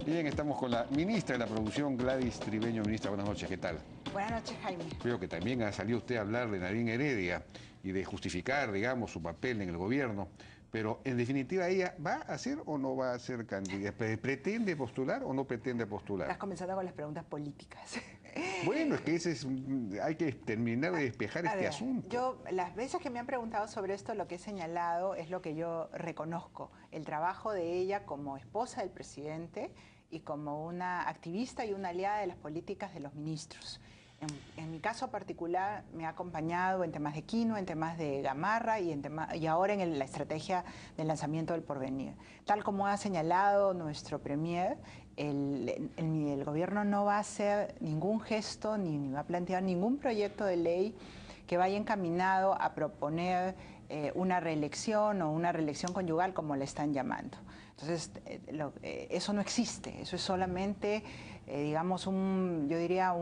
Bien, estamos con la ministra de la Producción, Gladys Tribeño. Ministra, buenas noches, ¿qué tal? Buenas noches, Jaime. Creo que también ha salido usted a hablar de Nadine Heredia y de justificar, digamos, su papel en el gobierno. Pero, en definitiva, ¿ella va a ser o no va a ser candidata? ¿Pretende postular o no pretende postular? Estás comenzando con las preguntas políticas. Bueno, es que hay que terminar de despejar A este ver, asunto. yo las veces que me han preguntado sobre esto, lo que he señalado es lo que yo reconozco, el trabajo de ella como esposa del presidente y como una activista y una aliada de las políticas de los ministros. En mi caso particular me ha acompañado en temas de Quino, en temas de Gamarra y ahora en la estrategia del lanzamiento del Porvenir. Tal como ha señalado nuestro premier, el gobierno no va a hacer ningún gesto ni va a plantear ningún proyecto de ley que vaya encaminado a proponer una reelección o una reelección conyugal, como le están llamando. Entonces, eso no existe, eso es solamente, digamos, yo diría,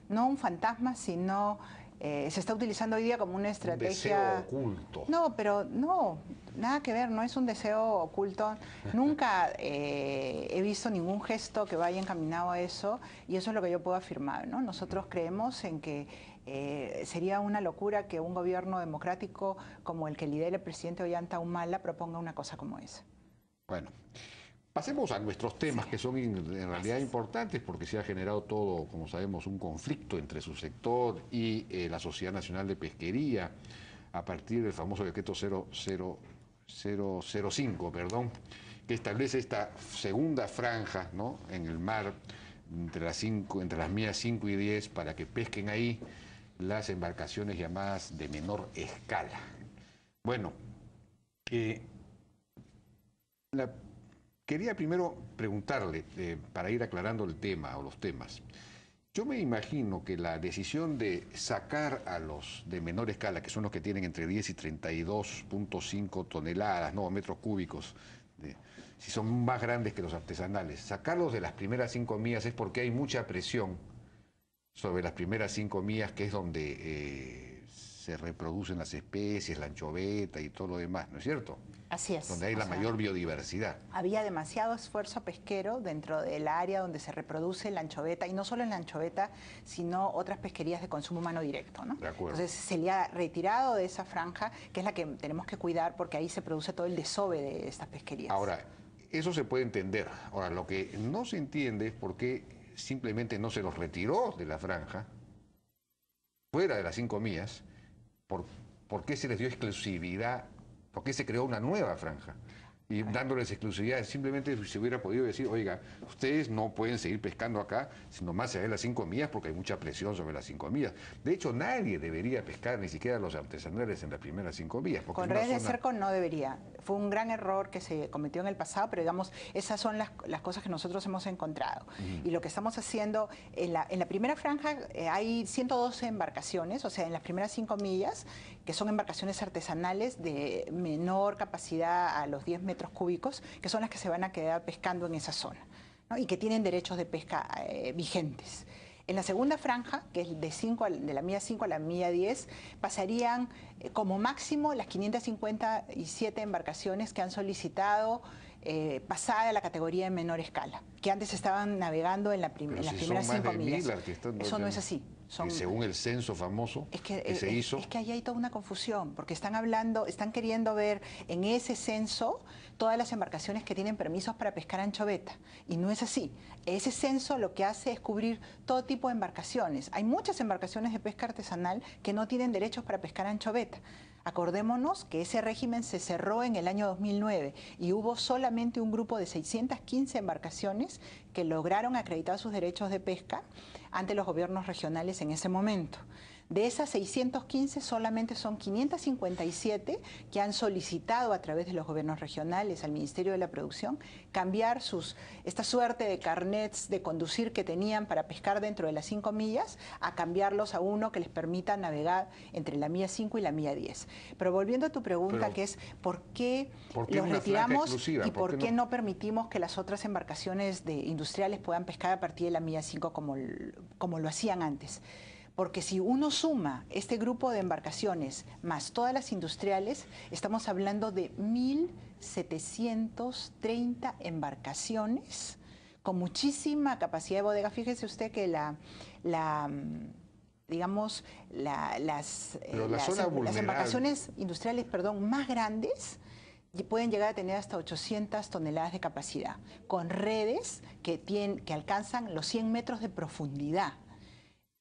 no un fantasma, sino se está utilizando hoy día como una estrategia... Un deseo oculto. No, pero no, nada que ver, no es un deseo oculto. Nunca he visto ningún gesto que vaya encaminado a eso y eso es lo que yo puedo afirmar, ¿no? Nosotros creemos en que sería una locura que un gobierno democrático como el que lidera el presidente Ollanta Humala proponga una cosa como esa. Bueno, pasemos a nuestros temas, que son en realidad importantes porque se ha generado todo, como sabemos, un conflicto entre su sector y la Sociedad Nacional de Pesquería a partir del famoso decreto 005, perdón, que establece esta segunda franja, ¿no?, en el mar entre las mías 5 y 10 para que pesquen ahí las embarcaciones llamadas de menor escala. Bueno, quería primero preguntarle, para ir aclarando el tema o los temas, yo me imagino que la decisión de sacar a los de menor escala, que son los que tienen entre 10 y 32.5 toneladas, no, metros cúbicos, si son más grandes que los artesanales, sacarlos de las primeras 5 millas es porque hay mucha presión sobre las primeras 5 millas, que es donde se reproducen las especies, la anchoveta y todo lo demás, ¿no es cierto? Así es. Donde hay la mayor biodiversidad. Había demasiado esfuerzo pesquero dentro del área donde se reproduce la anchoveta, y no solo en la anchoveta, sino otras pesquerías de consumo humano directo, ¿no? De acuerdo. Entonces se le ha retirado de esa franja, que es la que tenemos que cuidar porque ahí se produce todo el desove de estas pesquerías. Ahora, eso se puede entender. Ahora, lo que no se entiende es por qué simplemente no se los retiró de la franja, fuera de las 5 millas, por qué se les dio exclusividad, por qué se creó una nueva franja. Y dándoles exclusividad, simplemente se hubiera podido decir, oiga, ustedes no pueden seguir pescando acá, sino más allá de las 5 millas, porque hay mucha presión sobre las 5 millas. De hecho, nadie debería pescar, ni siquiera los artesanales, en las primeras 5 millas. Con redes de cerco no debería. Fue un gran error que se cometió en el pasado, pero digamos, esas son las cosas que nosotros hemos encontrado. Y lo que estamos haciendo, en la primera franja hay 112 embarcaciones, o sea, en las primeras 5 millas, que son embarcaciones artesanales de menor capacidad a los 10 metros cúbicos, que son las que se van a quedar pescando en esa zona, ¿no? Y que tienen derechos de pesca vigentes. En la segunda franja, que es de la milla 5 a la milla 10, pasarían como máximo las 557 embarcaciones que han solicitado pasar a la categoría de menor escala, que antes estaban navegando en las primeras 5 millas. Eso no es así. Según el censo famoso que se hizo. Es que ahí hay toda una confusión, porque están queriendo ver en ese censo todas las embarcaciones que tienen permisos para pescar anchoveta, y no es así. Ese censo lo que hace es cubrir todo tipo de embarcaciones. Hay muchas embarcaciones de pesca artesanal que no tienen derechos para pescar anchoveta. Acordémonos que ese régimen se cerró en el año 2009 y hubo solamente un grupo de 615 embarcaciones que lograron acreditar sus derechos de pesca ante los gobiernos regionales en ese momento. De esas 615, solamente son 557 que han solicitado a través de los gobiernos regionales al Ministerio de la Producción cambiar esta suerte de carnets de conducir que tenían para pescar dentro de las 5 millas a cambiarlos a uno que les permita navegar entre la milla 5 y la milla 10. Pero volviendo a tu pregunta, que es ¿por qué los retiramos y por qué no permitimos que las otras embarcaciones industriales puedan pescar a partir de la milla 5 como lo hacían antes? Porque si uno suma este grupo de embarcaciones más todas las industriales, estamos hablando de 1.730 embarcaciones con muchísima capacidad de bodega. Fíjese usted que digamos, las embarcaciones industriales, perdón, más grandes pueden llegar a tener hasta 800 toneladas de capacidad, con redes que alcanzan los 100 metros de profundidad.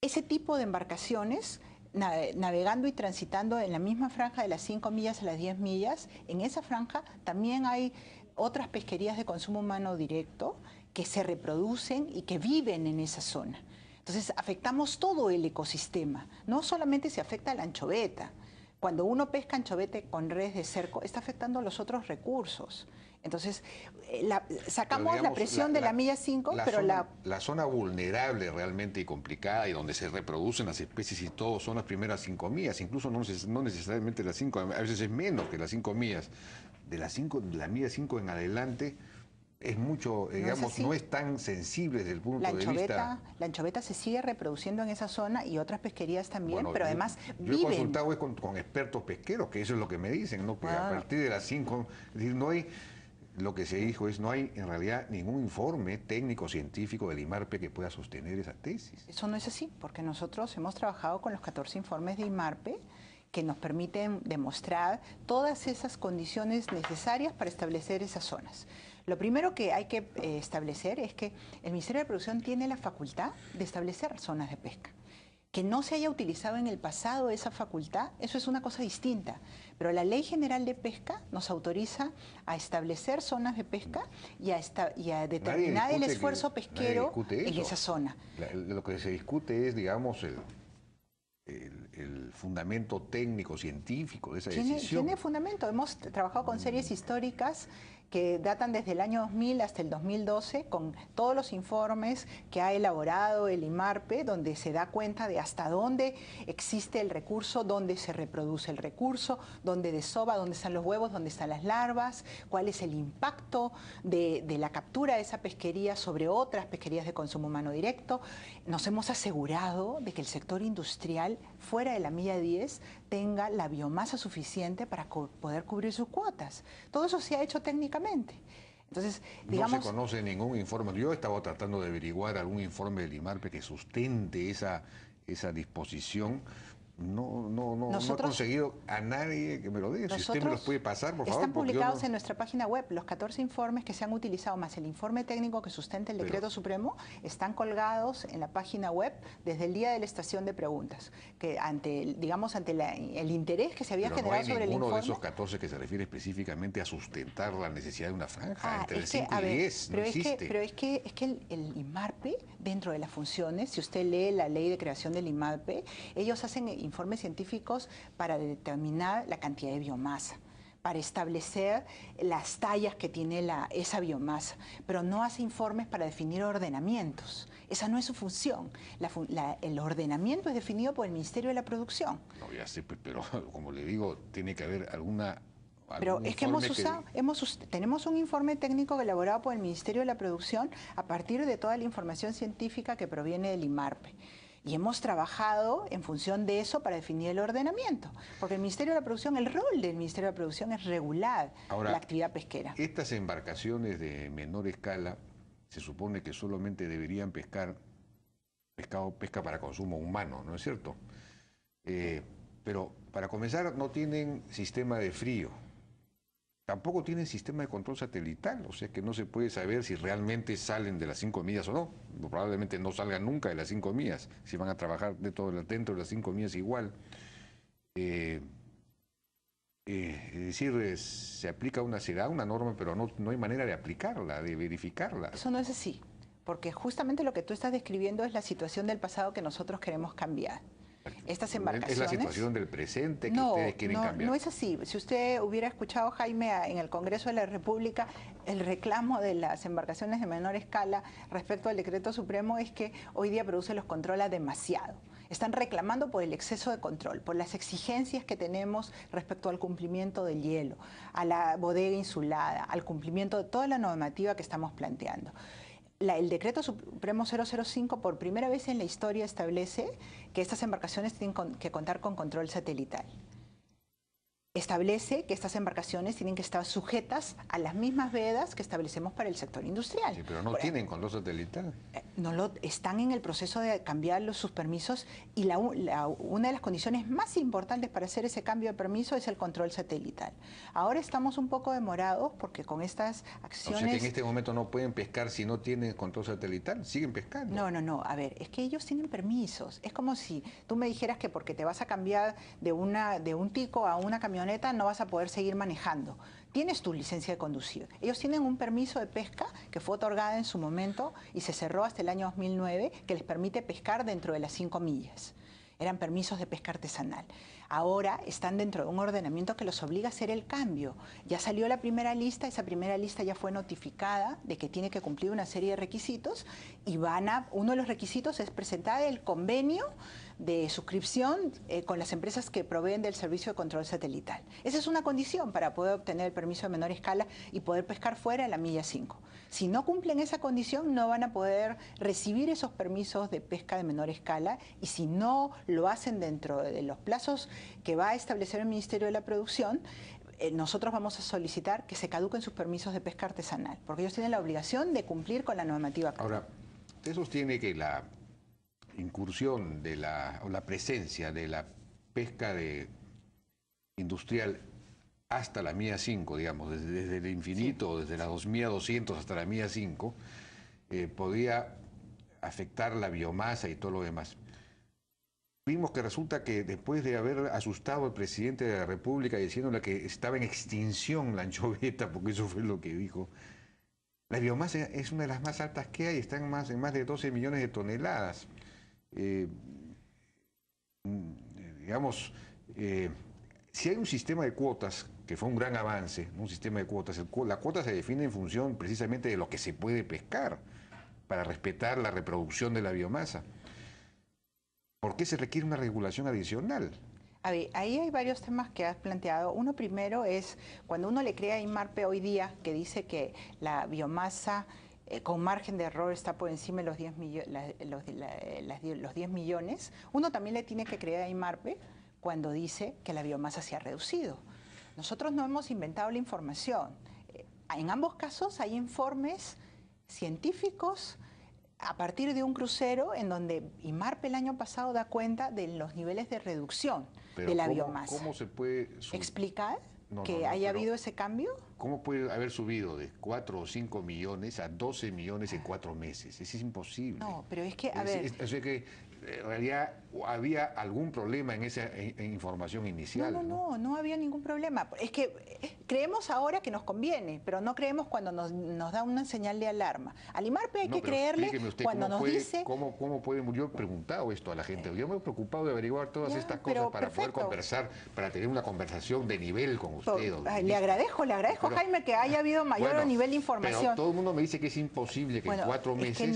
Ese tipo de embarcaciones, navegando y transitando en la misma franja de las 5 millas a las 10 millas, en esa franja también hay otras pesquerías de consumo humano directo que se reproducen y que viven en esa zona. Entonces, afectamos todo el ecosistema, no solamente se afecta a la anchoveta. Cuando uno pesca anchovete con redes de cerco, está afectando los otros recursos. Entonces, sacamos, digamos, la presión de la milla 5, pero la zona vulnerable realmente y complicada y donde se reproducen las especies y todo son las primeras 5 millas, incluso no necesariamente las 5, a veces es menos que las 5 millas. De la milla 5 en adelante es mucho, digamos, no es tan sensible desde el punto de vista... La anchoveta se sigue reproduciendo en esa zona y otras pesquerías también, bueno, pero además viven. Yo he consultado con expertos pesqueros, que eso es lo que me dicen, ¿no? Que a partir de las 5, es decir, no hay... Lo que se dijo es, no hay en realidad ningún informe técnico científico del IMARPE que pueda sostener esa tesis. Eso no es así, porque nosotros hemos trabajado con los 14 informes de IMARPE que nos permiten demostrar todas esas condiciones necesarias para establecer esas zonas. Lo primero que hay que establecer es que el Ministerio de Producción tiene la facultad de establecer zonas de pesca. Que no se haya utilizado en el pasado esa facultad, eso es una cosa distinta. Pero la Ley General de Pesca nos autoriza a establecer zonas de pesca y a determinar el esfuerzo pesquero en esa zona. Lo que se discute es, digamos, el fundamento técnico, científico de esa decisión. Tiene fundamento. Hemos trabajado con series históricas que datan desde el año 2000 hasta el 2012, con todos los informes que ha elaborado el IMARPE, donde se da cuenta de hasta dónde existe el recurso, dónde se reproduce el recurso, dónde desova, dónde están los huevos, dónde están las larvas, cuál es el impacto de la captura de esa pesquería sobre otras pesquerías de consumo humano directo. Nos hemos asegurado de que el sector industrial, fuera de la milla 10, tenga la biomasa suficiente para poder cubrir sus cuotas. Todo eso se ha hecho técnicamente. Entonces, digamos, no se conoce ningún informe. Yo estaba tratando de averiguar algún informe del IMARPE que sustente esa disposición. No he conseguido a nadie que me lo diga. Si usted me los puede pasar, por favor. Están publicados en nuestra página web. Los 14 informes que se han utilizado, más el informe técnico que sustenta el Decreto Supremo, están colgados en la página web desde el día de la estación de preguntas. Que ante el interés que se había generado sobre el informe... no hay ninguno de esos 14 que se refiere específicamente a sustentar la necesidad de una franja entre el 5 y 10. No existe. Pero es que el IMARPE, dentro de las funciones, si usted lee la ley de creación del IMARPE, ellos hacen informes científicos para determinar la cantidad de biomasa, para establecer las tallas que tiene esa biomasa, pero no hace informes para definir ordenamientos. Esa no es su función. El ordenamiento es definido por el Ministerio de la Producción. No, ya sé, pero como le digo, tiene que haber alguna... Pero es que tenemos un informe técnico elaborado por el Ministerio de la Producción a partir de toda la información científica que proviene del IMARPE. Y hemos trabajado en función de eso para definir el ordenamiento. Porque el Ministerio de la Producción, el rol del Ministerio de la Producción es regular la actividad pesquera. Estas embarcaciones de menor escala se supone que solamente deberían pesca para consumo humano, ¿no es cierto? Pero para comenzar no tienen sistema de frío. Tampoco tienen sistema de control satelital, o sea que no se puede saber si realmente salen de las 5 millas o no. Probablemente no salgan nunca de las 5 millas, si van a trabajar dentro de las 5 millas igual. Es decir, se aplica una norma, pero no hay manera de aplicarla, de verificarla. Eso no es así, porque justamente lo que tú estás describiendo es la situación del pasado que nosotros queremos cambiar. Estas embarcaciones... Es la situación del presente que ustedes quieren cambiar. No es así. Si usted hubiera escuchado, Jaime, en el Congreso de la República, el reclamo de las embarcaciones de menor escala respecto al Decreto Supremo es que hoy día los controla demasiado. Están reclamando por el exceso de control, por las exigencias que tenemos respecto al cumplimiento del hielo, a la bodega insulada, al cumplimiento de toda la normativa que estamos planteando. El Decreto Supremo 005 por primera vez en la historia establece que estas embarcaciones tienen que contar con control satelital. establece que estas embarcaciones tienen que estar sujetas a las mismas vedas que establecemos para el sector industrial. Sí, pero no tienen control satelital. Están en el proceso de cambiar sus permisos y una de las condiciones más importantes para hacer ese cambio de permiso es el control satelital. Ahora estamos un poco demorados porque con estas acciones... O sea que en este momento no pueden pescar si no tienen control satelital, siguen pescando. No, a ver, es que ellos tienen permisos. Es como si tú me dijeras que porque te vas a cambiar de un tico a una camioneta no vas a poder seguir manejando. Tienes tu licencia de conducir. Ellos tienen un permiso de pesca que fue otorgada en su momento y se cerró hasta el año 2009 que les permite pescar dentro de las 5 millas. Eran permisos de pesca artesanal. Ahora están dentro de un ordenamiento que los obliga a hacer el cambio. Ya salió la primera lista, esa primera lista ya fue notificada de que tiene que cumplir una serie de requisitos y uno de los requisitos es presentar el convenio de suscripción con las empresas que proveen del servicio de control satelital. Esa es una condición para poder obtener el permiso de menor escala y poder pescar fuera de la milla 5. Si no cumplen esa condición, no van a poder recibir esos permisos de pesca de menor escala y si no lo hacen dentro de los plazos que va a establecer el Ministerio de la Producción, nosotros vamos a solicitar que se caduquen sus permisos de pesca artesanal, porque ellos tienen la obligación de cumplir con la normativa. Ahora, usted sostiene que la incursión o la presencia de la pesca industrial hasta la milla 5, digamos, desde el infinito, sí, desde la 2200 hasta la milla 5, podía afectar la biomasa y todo lo demás. Vimos que resulta que después de haber asustado al presidente de la República diciéndole que estaba en extinción la anchoveta, porque eso fue lo que dijo, la biomasa es una de las más altas que hay, está en más de 12 millones de toneladas. Digamos, si hay un sistema de cuotas, que fue un gran avance, un sistema de cuotas, la cuota se define en función precisamente de lo que se puede pescar para respetar la reproducción de la biomasa. ¿Por qué se requiere una regulación adicional? A ver, ahí hay varios temas que has planteado. Uno primero es cuando uno le crea a INMARPE hoy día, que dice que la biomasa con margen de error está por encima de los 10 millones, uno también le tiene que creer a INMARPE cuando dice que la biomasa se ha reducido. Nosotros no hemos inventado la información. En ambos casos hay informes científicos a partir de un crucero en donde INMARPE el año pasado da cuenta de los niveles de reducción de la biomasa. ¿Cómo se puede explicar que haya habido ese cambio? ¿Cómo puede haber subido de 4 o 5 millones a 12 millones en 4 meses? Eso es imposible. No, pero es que, a ver... Es que en realidad había algún problema en esa información inicial. No había ningún problema. Es que creemos ahora que nos conviene, pero no creemos cuando nos da una señal de alarma. Al INMARPE hay que creerle cuando nos dice... ¿Cómo puede? Yo he preguntado esto a la gente. Yo me he preocupado de averiguar todas estas cosas para poder conversar, para tener una conversación de nivel con usted. Le agradezco, Jaime, que haya habido mayor nivel de información. Pero todo el mundo me dice que es imposible que en 4 meses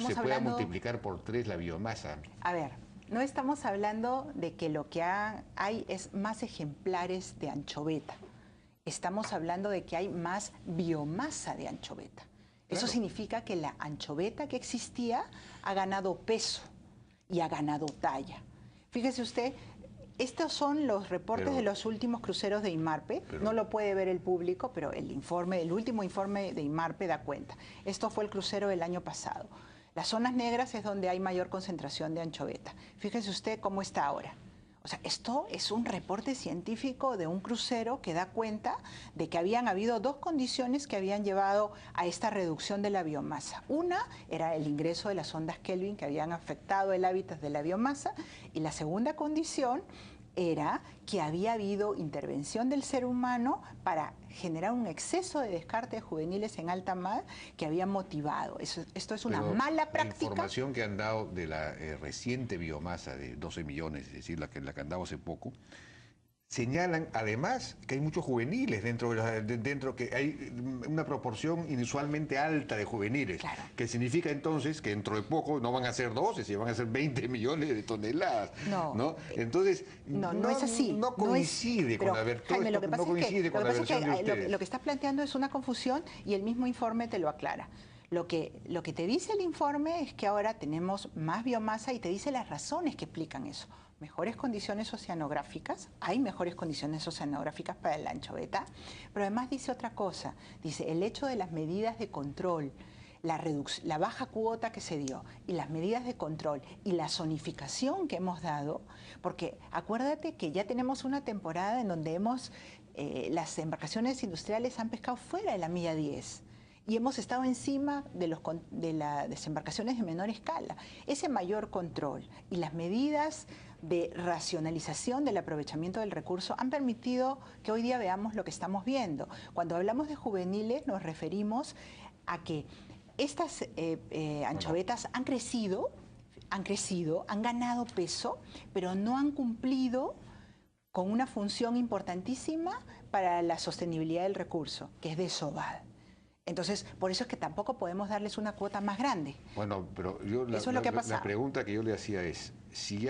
se pueda multiplicar por 3 la biomasa. A ver, no estamos hablando de que lo que hay es más ejemplares de anchoveta. Estamos hablando de que hay más biomasa de anchoveta. Eso Claro. significa que la anchoveta que existía ha ganado peso y ha ganado talla. Fíjese usted, estos son los reportes de los últimos cruceros de INMARPE. No lo puede ver el público, pero el último informe de INMARPE da cuenta. Esto fue el crucero del año pasado. Las zonas negras es donde hay mayor concentración de anchoveta. Fíjese usted cómo está ahora. O sea, esto es un reporte científico de un crucero que da cuenta de que habían habido 2 condiciones que habían llevado a esta reducción de la biomasa. Una era el ingreso de las ondas Kelvin que habían afectado el hábitat de la biomasa y la segunda condición era que había habido intervención del ser humano para generar un exceso de descarte de juveniles en alta mar que había motivado. Esto es una mala práctica. La información que han dado de la reciente biomasa de 12 millones, es decir, la que han dado hace poco, señalan además que hay muchos juveniles dentro que hay una proporción inusualmente alta de juveniles, claro, que significa entonces que dentro de poco no van a ser 12, sino van a ser 20 millones de toneladas. ¿No? Entonces, no es así. No coincide con la versión de ustedes. Lo que estás planteando es una confusión y el mismo informe te lo aclara. Lo que te dice el informe es que ahora tenemos más biomasa y te dice las razones que explican eso. mejores condiciones oceanográficas, hay mejores condiciones oceanográficas para la anchoveta, pero además dice otra cosa, dice el hecho de las medidas de control, la baja cuota que se dio y las medidas de control y la zonificación que hemos dado, porque acuérdate que ya tenemos una temporada en donde las embarcaciones industriales han pescado fuera de la milla 10 y hemos estado encima de las embarcaciones de menor escala. Ese mayor control y las medidas de racionalización del aprovechamiento del recurso han permitido que hoy día veamos lo que estamos viendo. Cuando hablamos de juveniles nos referimos a que estas anchovetas han crecido, han ganado peso, pero no han cumplido con una función importantísima para la sostenibilidad del recurso, que es desovar. Entonces, por eso es que tampoco podemos darles una cuota más grande. Bueno, pero yo eso es lo que ha pasado. La pregunta que yo le hacía es, si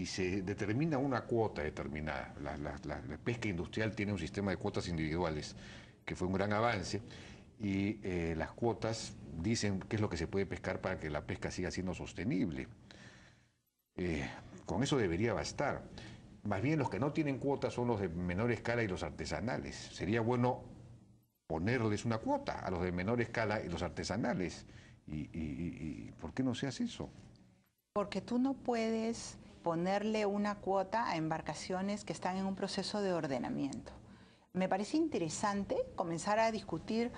se determina una cuota determinada, la pesca industrial tiene un sistema de cuotas individuales, que fue un gran avance, y las cuotas dicen qué es lo que se puede pescar para que la pesca siga siendo sostenible. Con eso debería bastar. Más bien los que no tienen cuotas son los de menor escala y los artesanales. Sería bueno ponerles una cuota a los de menor escala y los artesanales. ¿Y por qué no se hace eso? Porque tú no puedes ponerle una cuota a embarcaciones que están en un proceso de ordenamiento. Me parece interesante comenzar a discutir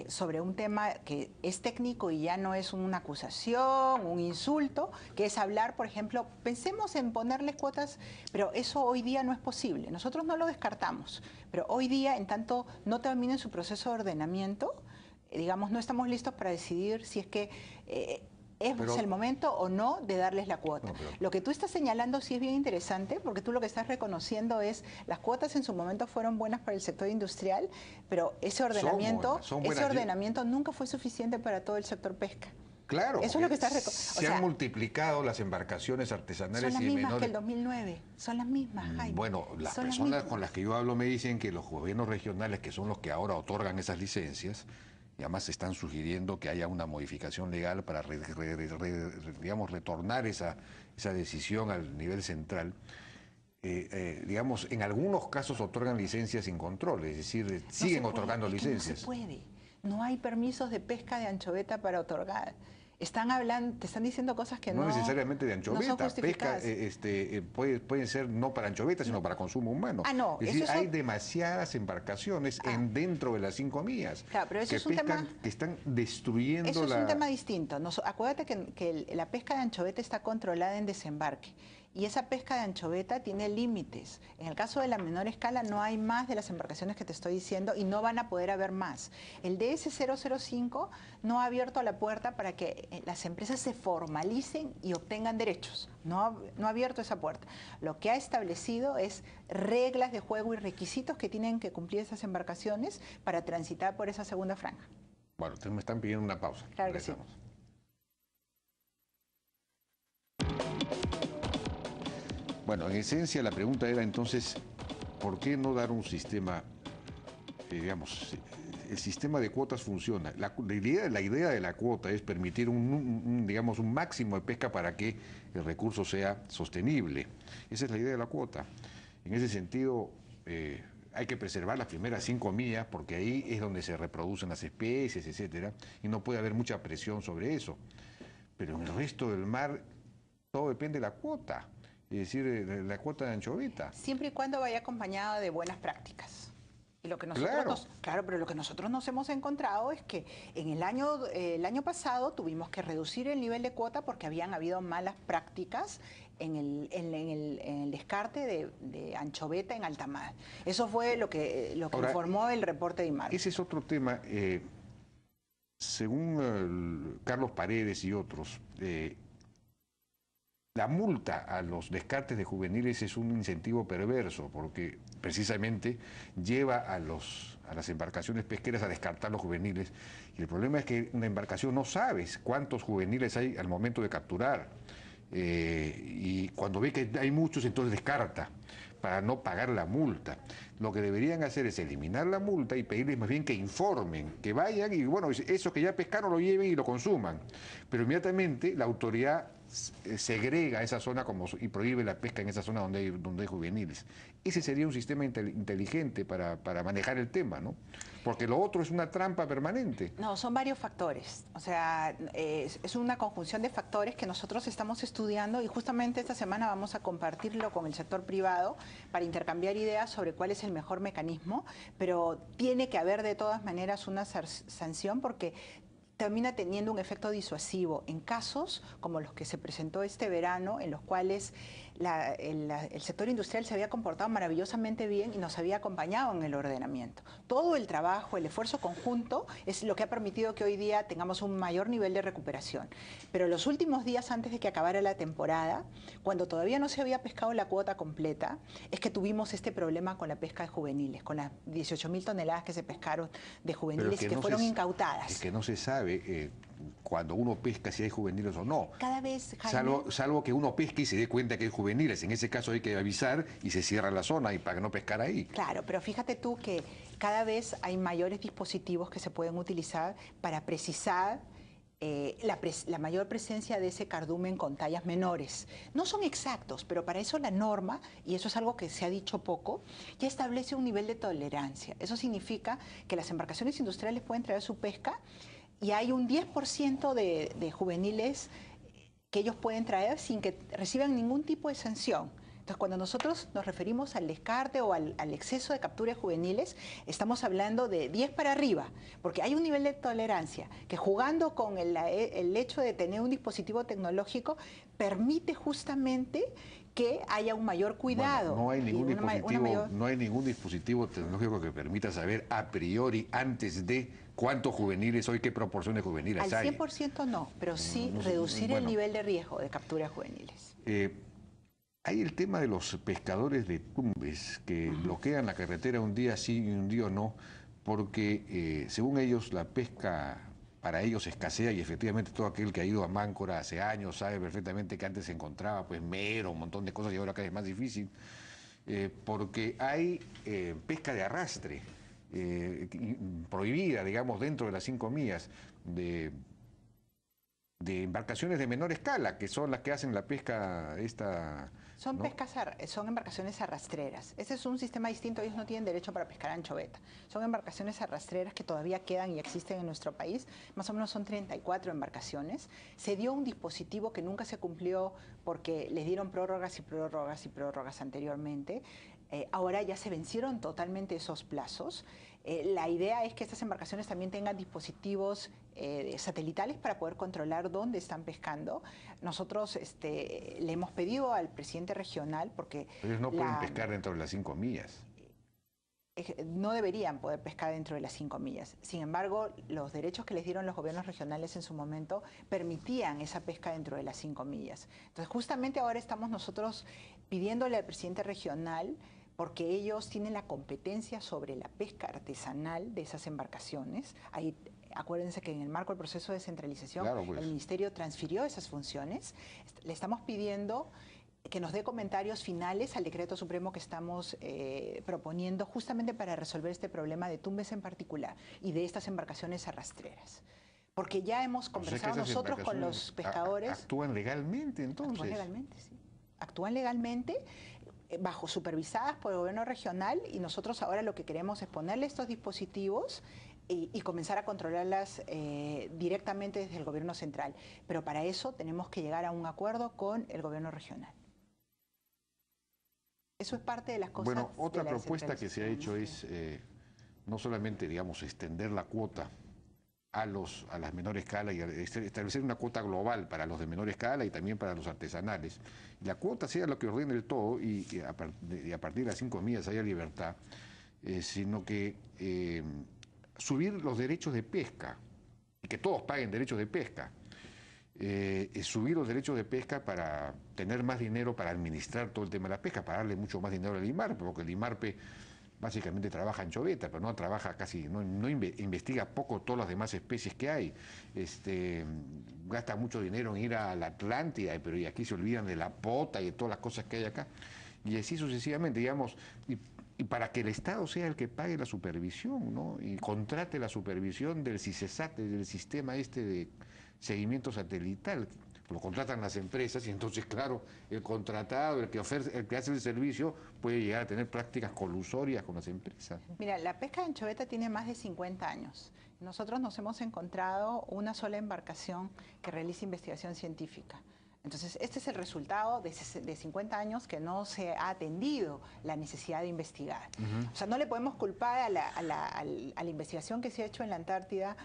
sobre un tema que es técnico y ya no es una acusación, un insulto, que es hablar, por ejemplo, pensemos en ponerles cuotas, pero eso hoy día no es posible. Nosotros no lo descartamos, pero hoy día, en tanto no termine su proceso de ordenamiento, digamos, no estamos listos para decidir si es que es el momento o no de darles la cuota. Lo que tú estás señalando sí es bien interesante, porque tú lo que estás reconociendo es las cuotas en su momento fueron buenas para el sector industrial, pero ese ordenamiento, nunca fue suficiente para todo el sector pesca. Claro, eso es lo que estás se han multiplicado las embarcaciones artesanales y menores. Son las mismas que el 2009, son las mismas, Jaime. Bueno, las personas con las que yo hablo me dicen que los gobiernos regionales, que son los que ahora otorgan esas licencias, y además están sugiriendo que haya una modificación legal para, digamos, retornar esa decisión al nivel central. Digamos, en algunos casos otorgan licencias sin control, es decir, siguen otorgando licencias. No se puede. No hay permisos de pesca de anchoveta para otorgar. Están hablando, te están diciendo cosas que no necesariamente de anchoveta, no son pesca pueden ser no para anchoveta, sino para consumo humano. No, es decir, hay demasiadas embarcaciones dentro de las 5 millas pero eso es un tema que están destruyendo eso es un tema distinto. Acuérdate que la pesca de anchoveta está controlada en desembarque. Y esa pesca de anchoveta tiene límites. En el caso de la menor escala no hay más de las embarcaciones que te estoy diciendo y no van a poder haber más. El DS005 no ha abierto la puerta para que las empresas se formalicen y obtengan derechos. No ha abierto esa puerta. Lo que ha establecido es reglas de juego y requisitos que tienen que cumplir esas embarcaciones para transitar por esa segunda franja. Bueno, me están pidiendo una pausa. Claro que sí. Bueno, en esencia la pregunta era entonces, ¿por qué no dar un sistema, digamos, el sistema de cuotas funciona? La idea de la cuota es permitir digamos, un máximo de pesca para que el recurso sea sostenible. Esa es la idea de la cuota. En ese sentido, hay que preservar las primeras 5 millas porque ahí es donde se reproducen las especies, etcétera, y no puede haber mucha presión sobre eso. Pero en el resto del mar todo depende de la cuota. Es decir, la cuota de anchoveta. Siempre y cuando vaya acompañada de buenas prácticas. Y lo que nosotros pero lo que nosotros nos hemos encontrado es que en el año pasado tuvimos que reducir el nivel de cuota porque habían habido malas prácticas en el descarte de anchoveta en alta mar. Eso fue lo que informó el reporte de IMAR. Ese es otro tema. Según Carlos Paredes y otros, la multa a los descartes de juveniles es un incentivo perverso porque precisamente lleva a las embarcaciones pesqueras a descartar los juveniles. Y el problema es que una embarcación no sabes cuántos juveniles hay al momento de capturar. Y cuando ve que hay muchos, entonces descarta para no pagar la multa. Lo que deberían hacer es eliminar la multa y pedirles más bien que informen, que vayan y bueno, eso que ya pescaron lo lleven y lo consuman. Pero inmediatamente la autoridad segrega esa zona y prohíbe la pesca en esa zona donde hay juveniles. Ese sería un sistema inteligente para manejar el tema, ¿no? Porque lo otro es una trampa permanente. No, son varios factores. O sea, es una conjunción de factores que nosotros estamos estudiando y justamente esta semana vamos a compartirlo con el sector privado para intercambiar ideas sobre cuál es el mejor mecanismo, pero tiene que haber de todas maneras una sanción porque termina teniendo un efecto disuasivo en casos como los que se presentó este verano, en los cuales el sector industrial se había comportado maravillosamente bien y nos había acompañado en el ordenamiento. Todo el trabajo, el esfuerzo conjunto es lo que ha permitido que hoy día tengamos un mayor nivel de recuperación. Pero los últimos días antes de que acabara la temporada, cuando todavía no se había pescado la cuota completa, es que tuvimos este problema con la pesca de juveniles, con las 18.000 toneladas que se pescaron de juveniles y que fueron incautadas. Es que no se sabe cuando uno pesca si hay juveniles o no. Cada vez, Jaime, salvo que uno pesque y se dé cuenta que hay juveniles. En ese caso hay que avisar y se cierra la zona y para no pescar ahí. Claro, pero fíjate tú que cada vez hay mayores dispositivos que se pueden utilizar para precisar la mayor presencia de ese cardumen con tallas menores. No son exactos, pero para eso la norma, y eso es algo que se ha dicho poco, ya establece un nivel de tolerancia. Eso significa que las embarcaciones industriales pueden traer su pesca y hay un 10% de juveniles que ellos pueden traer sin que reciban ningún tipo de sanción. Entonces, cuando nosotros nos referimos al descarte o al exceso de capturas juveniles, estamos hablando de 10 para arriba, porque hay un nivel de tolerancia que jugando con el hecho de tener un dispositivo tecnológico permite justamente que haya un mayor cuidado. Bueno, no hay ningún dispositivo tecnológico que permita saber a priori, antes de cuántos juveniles o qué proporciones juveniles hay. Al 100% no, pero sí reducir el nivel de riesgo de capturas juveniles. Hay el tema de los pescadores de Tumbes que bloquean la carretera un día sí y un día no, porque según ellos la pesca para ellos escasea y efectivamente todo aquel que ha ido a Máncora hace años sabe perfectamente que antes se encontraba pues mero, un montón de cosas y ahora cada vez es más difícil, porque hay pesca de arrastre prohibida, digamos, dentro de las 5 millas de embarcaciones de menor escala, que son las que hacen la pesca esta... Son embarcaciones arrastreras. Ese es un sistema distinto, ellos no tienen derecho para pescar anchoveta. Son embarcaciones arrastreras que todavía quedan y existen en nuestro país. Más o menos son 34 embarcaciones. Se dio un dispositivo que nunca se cumplió porque les dieron prórrogas y prórrogas y prórrogas anteriormente. Ahora ya se vencieron totalmente esos plazos. La idea es que estas embarcaciones también tengan dispositivos satelitales para poder controlar dónde están pescando. Nosotros le hemos pedido al presidente regional porque... Ellos no pueden pescar dentro de las 5 millas. No deberían poder pescar dentro de las 5 millas. Sin embargo, los derechos que les dieron los gobiernos regionales en su momento permitían esa pesca dentro de las 5 millas. Entonces, justamente ahora estamos nosotros pidiéndole al presidente regional, porque ellos tienen la competencia sobre la pesca artesanal de esas embarcaciones. Ahí, acuérdense que en el marco del proceso de descentralización, claro, pues, el Ministerio transfirió esas funciones. Le estamos pidiendo que nos dé comentarios finales al decreto supremo que estamos proponiendo justamente para resolver este problema de Tumbes en particular y de estas embarcaciones arrastreras. Porque ya hemos conversado nosotros con los pescadores. ¿Actúan legalmente entonces? Actúan legalmente, sí. Actúan legalmente, bajo supervisadas por el gobierno regional, y nosotros ahora lo que queremos es ponerle estos dispositivos y comenzar a controlarlas directamente desde el gobierno central. Pero para eso tenemos que llegar a un acuerdo con el gobierno regional. Eso es parte de las cosas. Bueno, otra propuesta que se ha hecho es no solamente, digamos, extender la cuota a las menor escala y establecer una cuota global para los de menor escala y también para los artesanales. La cuota sea lo que ordene el todo y a partir de las 5 millas haya libertad, sino que subir los derechos de pesca y que todos paguen derechos de pesca. Subir los derechos de pesca para tener más dinero para administrar todo el tema de la pesca, para darle mucho más dinero al IMARPE, porque el IMARPE básicamente trabaja anchoveta, pero no trabaja casi, no investiga poco todas las demás especies que hay. Gasta mucho dinero en ir a la Atlántida, pero y aquí se olvidan de la pota y de todas las cosas que hay acá. Y así sucesivamente, digamos, y para que el Estado sea el que pague la supervisión, ¿no? Y contrate la supervisión del CISESAT, del sistema de seguimiento satelital. lo contratan las empresas y entonces, claro, el contratado, el que hace el servicio, puede llegar a tener prácticas colusorias con las empresas. Mira, la pesca de anchoveta tiene más de 50 años. Nosotros nos hemos encontrado una sola embarcación que realiza investigación científica. Entonces, este es el resultado de 50 años que no se ha atendido la necesidad de investigar. O sea, no le podemos culpar a la investigación que se ha hecho en la Antártida,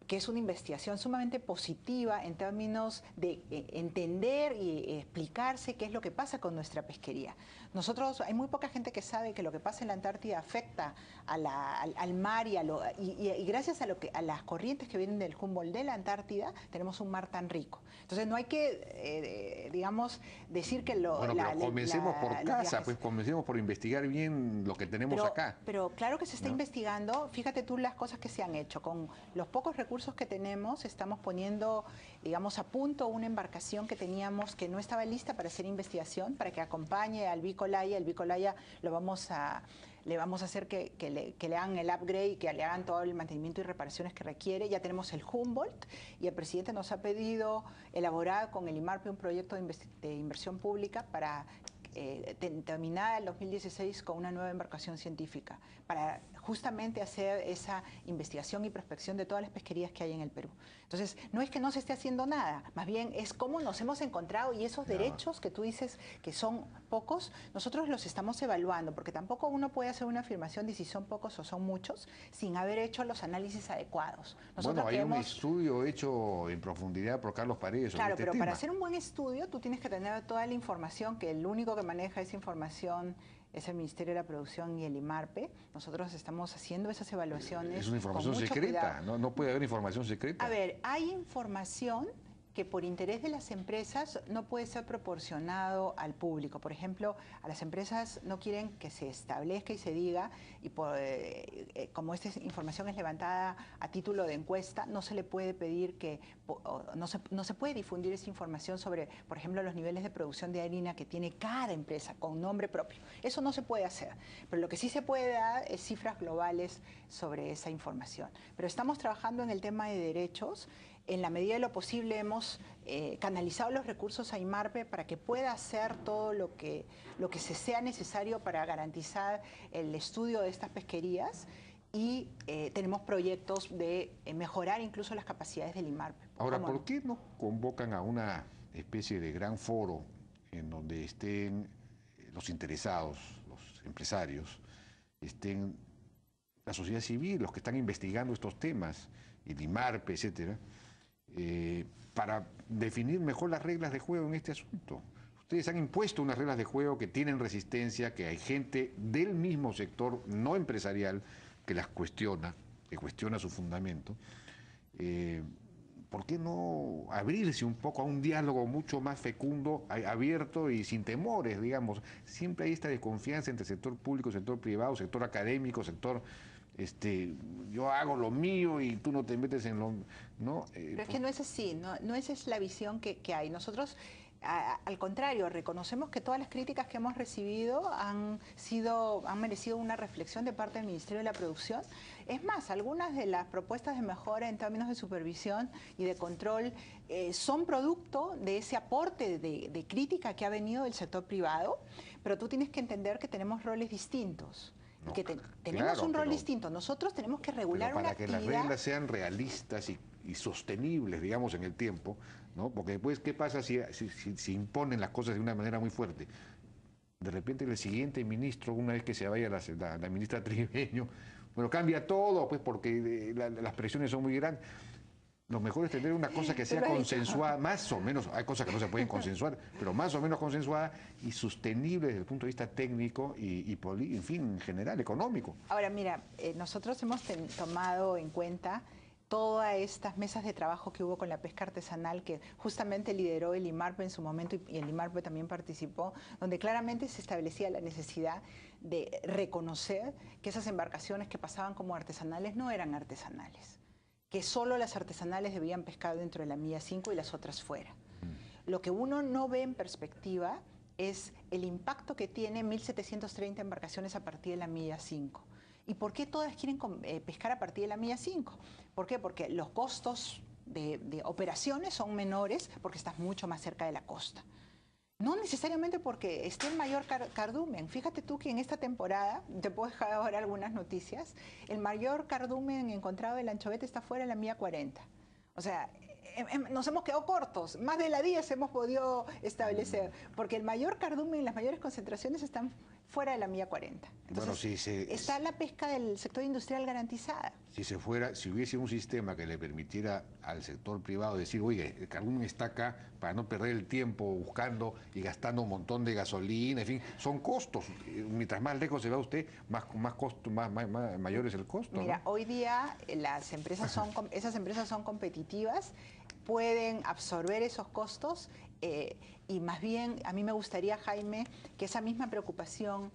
que es una investigación sumamente positiva en términos de entender y explicarse qué es lo que pasa con nuestra pesquería. Nosotros, hay muy poca gente que sabe que lo que pasa en la Antártida afecta al mar y gracias a las corrientes que vienen del Humboldt de la Antártida, tenemos un mar tan rico. Entonces no hay que, digamos, decir que lo... Bueno, pero comencemos por casa, pues comencemos por investigar bien lo que tenemos acá. Pero claro que se está investigando. Fíjate tú las cosas que se han hecho. Con los pocos recursos que tenemos, estamos poniendo, digamos, a punto una embarcación que teníamos que no estaba lista para hacer investigación, para que acompañe al Bicolaya. El Bicolaya le vamos a hacer que le hagan el upgrade y que le hagan todo el mantenimiento y reparaciones que requiere. Ya tenemos el Humboldt y el presidente nos ha pedido elaborar con el IMARPE un proyecto de inversión pública para terminar el 2016 con una nueva embarcación científica para justamente hacer esa investigación y prospección de todas las pesquerías que hay en el Perú. Entonces, no es que no se esté haciendo nada, más bien es cómo nos hemos encontrado y esos derechos que tú dices que son pocos, nosotros los estamos evaluando, porque tampoco uno puede hacer una afirmación de si son pocos o son muchos sin haber hecho los análisis adecuados. Nosotros hay un estudio hecho en profundidad por Carlos Paredes sobre claro, este pero tema. Para hacer un buen estudio tú tienes que tener toda la información, que el único que maneja esa información es el Ministerio de la Producción y el IMARPE. Nosotros estamos haciendo esas evaluaciones. Es una información secreta, no puede haber información secreta. A ver, hay información que por interés de las empresas no puede ser proporcionado al público. Por ejemplo, a las empresas no quieren que se establezca y se diga, y como esta información es levantada a título de encuesta, no se le puede pedir no se puede difundir esa información sobre, por ejemplo, los niveles de producción de harina que tiene cada empresa con nombre propio. Eso no se puede hacer, pero lo que sí se puede dar es cifras globales sobre esa información. Pero estamos trabajando en el tema de derechos. En la medida de lo posible hemos canalizado los recursos a IMARPE para que pueda hacer todo lo que se sea necesario para garantizar el estudio de estas pesquerías y tenemos proyectos de mejorar incluso las capacidades del IMARPE. Ahora, ¿por qué no convocan a una especie de gran foro en donde estén los interesados, los empresarios, estén la sociedad civil, los que están investigando estos temas, el IMARPE, etcétera? Para definir mejor las reglas de juego en este asunto? Ustedes han impuesto unas reglas de juego que tienen resistencia, que hay gente del mismo sector no empresarial que las cuestiona, que cuestiona su fundamento. ¿Por qué no abrirse un poco a un diálogo mucho más fecundo, abierto y sin temores, digamos? Siempre hay esta desconfianza entre sector público, sector privado, sector académico, sector... yo hago lo mío y tú no te metes en lo... ¿no? Pero es que no es así, no esa es la visión que hay. Nosotros, al contrario, reconocemos que todas las críticas que hemos recibido han merecido una reflexión de parte del Ministerio de la Producción. Es más, algunas de las propuestas de mejora en términos de supervisión y de control son producto de ese aporte de crítica que ha venido del sector privado, pero tú tienes que entender que tenemos roles distintos. No, que tenemos un rol distinto. Nosotros tenemos que regular una actividad... Para que las reglas sean realistas y sostenibles, digamos, en el tiempo, ¿no? Porque después, ¿qué pasa si imponen las cosas de una manera muy fuerte? De repente el siguiente ministro, una vez que se vaya la ministra Tribeño, bueno, cambia todo, pues porque las presiones son muy grandes. Lo mejor es tener una cosa que sea consensuada, más o menos, hay cosas que no se pueden consensuar, pero más o menos consensuada y sostenible desde el punto de vista técnico en fin, en general, económico. Ahora, mira, nosotros hemos tomado en cuenta todas estas mesas de trabajo que hubo con la pesca artesanal, que justamente lideró el IMARPE en su momento, y el IMARPE también participó, donde claramente se establecía la necesidad de reconocer que esas embarcaciones que pasaban como artesanales no eran artesanales, que solo las artesanales debían pescar dentro de la milla 5 y las otras fuera. Lo que uno no ve en perspectiva es el impacto que tiene 1.730 embarcaciones a partir de la milla 5. ¿Y por qué todas quieren pescar a partir de la milla 5? ¿Por qué? Porque los costos de operaciones son menores porque estás mucho más cerca de la costa. No necesariamente porque esté el mayor cardumen. Fíjate tú que en esta temporada, te puedo dejar ahora algunas noticias, el mayor cardumen encontrado de la anchoveta está fuera de la milla 40. O sea, nos hemos quedado cortos, más de la 10 hemos podido establecer, porque el mayor cardumen, las mayores concentraciones están fuera de la milla 40. Entonces, bueno, está la pesca del sector industrial garantizada. Si hubiese un sistema que le permitiera al sector privado decir, oye, el cardumen está acá para no perder el tiempo buscando y gastando un montón de gasolina, en fin, son costos. Mientras más lejos se va usted, mayor es el costo. Mira, ¿no? hoy día esas empresas son competitivas, pueden absorber esos costos y más bien a mí me gustaría, Jaime, que esa misma preocupación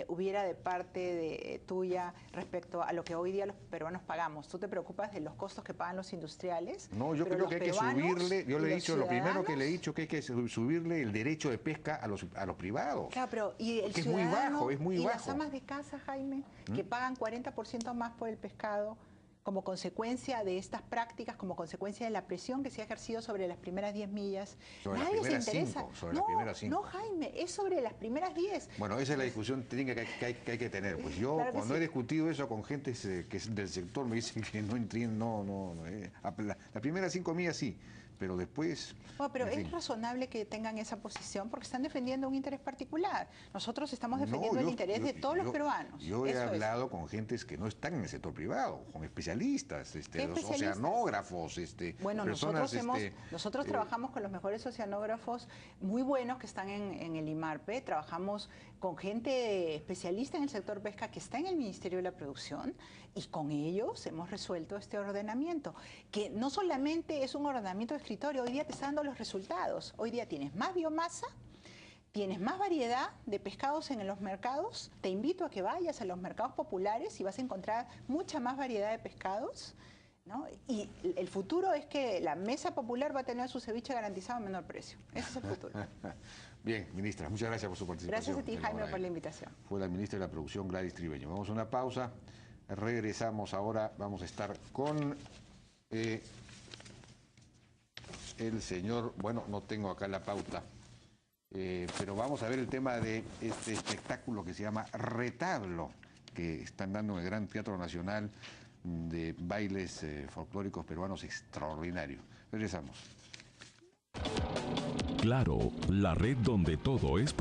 hubiera de parte tuya respecto a lo que hoy día los peruanos pagamos. Tú te preocupas de los costos que pagan los industriales. No, yo creo que hay que subirle, yo le he dicho, lo primero que le he dicho que hay que subirle el derecho de pesca a los privados. Claro, pero y el que es muy bajo, es muy bajo. Y las amas de casa, Jaime, que pagan 40% más por el pescado, como consecuencia de estas prácticas, como consecuencia de la presión que se ha ejercido sobre las primeras 10 millas. Sobre las primeras 5. No, Jaime, es sobre las primeras 10. Bueno, esa es la discusión técnica que hay que tener. Pues yo, claro cuando he discutido eso con gente que es del sector, me dicen que no entiendo, las primeras 5 millas sí, pero después... Bueno, pero es razonable que tengan esa posición porque están defendiendo un interés particular. Nosotros estamos defendiendo el interés de todos los peruanos. Yo he hablado con gentes que no están en el sector privado, con especialistas, los oceanógrafos, bueno, personas... nosotros trabajamos con los mejores oceanógrafos muy buenos que están en el IMARPE, trabajamos con gente especialista en el sector pesca que está en el Ministerio de la Producción y con ellos hemos resuelto este ordenamiento, que no solamente es un ordenamiento de escritorio, hoy día te está dando los resultados. Hoy día tienes más biomasa, tienes más variedad de pescados en los mercados. Te invito a que vayas a los mercados populares y vas a encontrar mucha más variedad de pescados, ¿no? Y el futuro es que la mesa popular va a tener su ceviche garantizado a menor precio. Ese es el futuro. Bien, ministra, muchas gracias por su participación. Gracias a ti, Jaime, por la invitación. Fue la ministra de la Producción, Gladys Tribeño. Vamos a una pausa, regresamos ahora, vamos a estar con el señor, bueno, no tengo acá la pauta, pero vamos a ver el tema de este espectáculo que se llama Retablo, que están dando en el Gran Teatro Nacional, de bailes folclóricos peruanos extraordinarios. Regresamos. Claro, la red donde todo es posible.